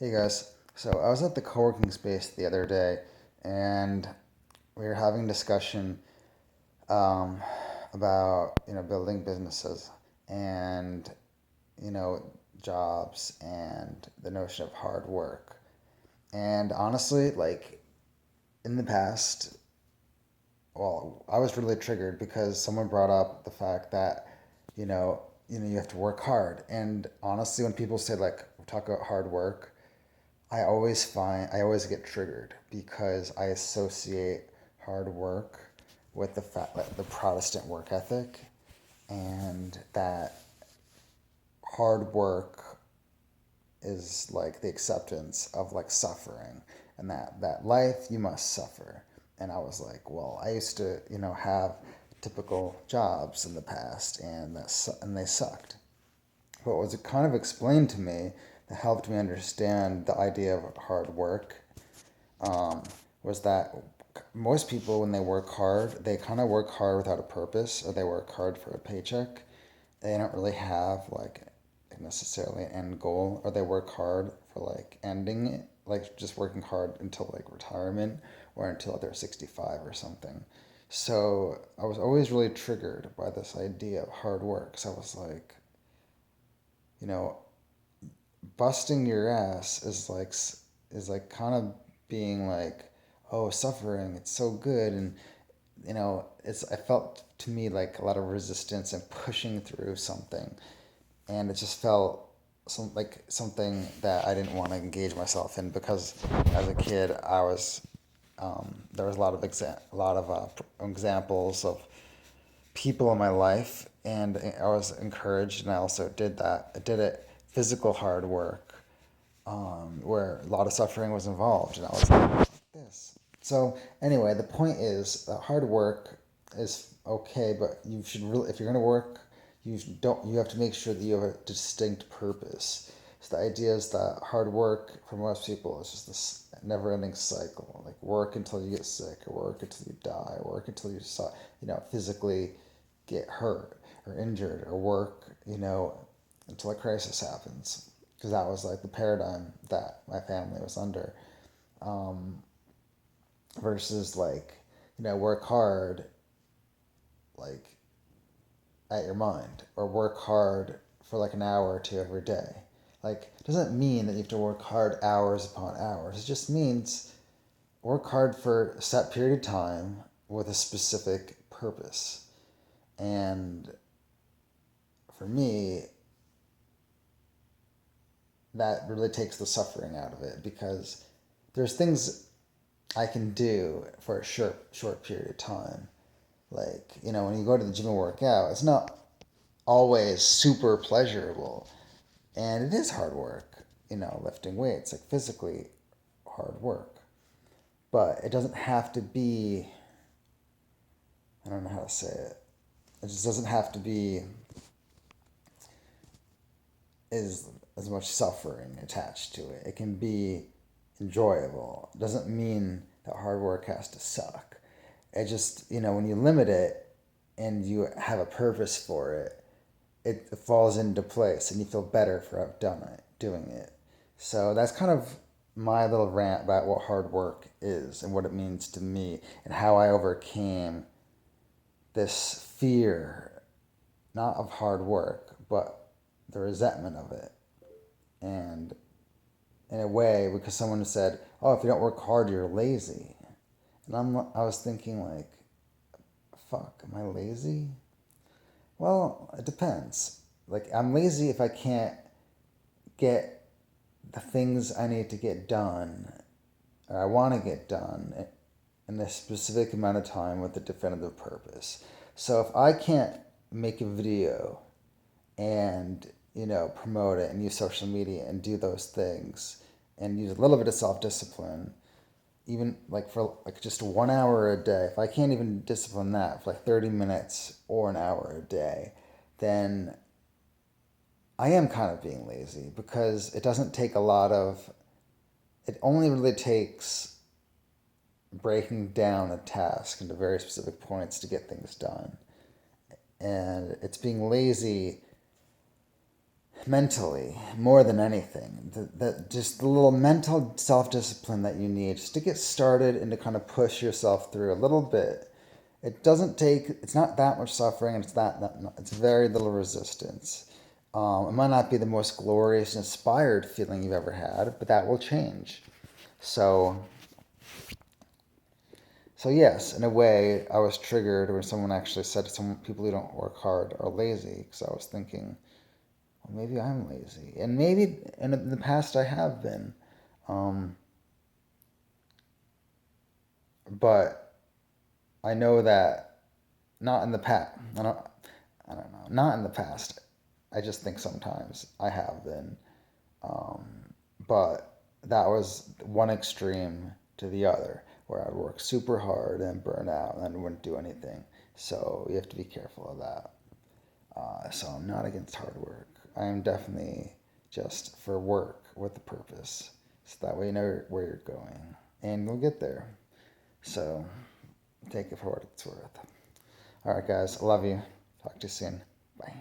Hey guys, so I was at the co-working space the other day, and we were having discussion um, about building businesses and you know jobs and the notion of hard work. And honestly, like in the past, well, I was really triggered because someone brought up the fact that you know you have to work hard. And honestly, when people say like talk about hard work, I always get triggered because I associate hard work with the fact that the Protestant work ethic, and that hard work is like the acceptance of like suffering, and that life you must suffer. And I was like, well, I used to have typical jobs in the past, and and they sucked. But what was kind of explained to me that helped me understand the idea of hard work um, was that most people, when they work hard, they kind of work hard without a purpose, or they work hard for a paycheck. They don't really have like necessarily an end goal, or they work hard for like ending it, like just working hard until like retirement or until they're 65 or something. So I was always really triggered by this idea of hard work. So I was like, you know, busting your ass is like kind of being like, oh, suffering, it's so good. And it's I felt to me like a lot of resistance and pushing through something, and it just felt like something that I didn't want to engage myself in, because as a kid I was there was a lot of examples of people in my life, and I was encouraged, and I also did that. I did it physical hard work, where a lot of suffering was involved, and I was like this. So anyway, the point is that hard work is okay, but you should really, if you're going to work, you have to make sure that you have a distinct purpose. So the idea is that hard work for most people is just this never-ending cycle. Like work until you get sick, or work until you die, or work until physically get hurt or injured, or work until a crisis happens, because that was like the paradigm that my family was under. Um, Versus like work hard like at your mind, or work hard for like an hour or two every day. Like it doesn't mean that you have to work hard hours upon hours. It just means work hard for a set period of time with a specific purpose. And for me, that really takes the suffering out of it, because there's things I can do for a short period of time. Like, when you go to the gym and work out, it's not always super pleasurable. And it is hard work, lifting weights, like physically hard work. But it doesn't have to be, I don't know how to say it. It just doesn't have to be as, as much suffering attached to it. It can be enjoyable. It doesn't mean that hard work has to suck. It just, when you limit it and you have a purpose for it, it falls into place, and you feel better for doing it. So that's kind of my little rant about what hard work is and what it means to me, and how I overcame this fear, not of hard work, but the resentment of it. And in a way, because someone said, "Oh, if you don't work hard, you're lazy," and I was thinking like, "Fuck, am I lazy?" Well, it depends. Like, I'm lazy if I can't get the things I need to get done, or I want to get done, in a specific amount of time with a definitive purpose. So if I can't make a video and, promote it and use social media and do those things and use a little bit of self discipline, even like for like just 1 hour a day, if I can't even discipline that for like 30 minutes or an hour a day, then I am kind of being lazy, because it doesn't take a lot of, it only really takes breaking down a task into very specific points to get things done. And it's being lazy mentally more than anything. Just the little mental self-discipline that you need just to get started and to kind of push yourself through a little bit. It's not that much suffering, and it's very little resistance. It might not be the most glorious, inspired feeling you've ever had, but that will change. So, so yes, in a way, I was triggered when someone actually said some people who don't work hard are lazy, because I was thinking, well, maybe I'm lazy, and maybe in the past I have been, um, but I know that not in the past. I don't know. Not in the past. I just think sometimes I have been, um, but that was one extreme to the other, where I'd work super hard and burn out and wouldn't do anything. So you have to be careful of that. So I'm not against hard work. I am definitely just for work with a purpose. So that way you know where you're going. And you'll get there. So take it for what it's worth. All right, guys. I love you. Talk to you soon. Bye.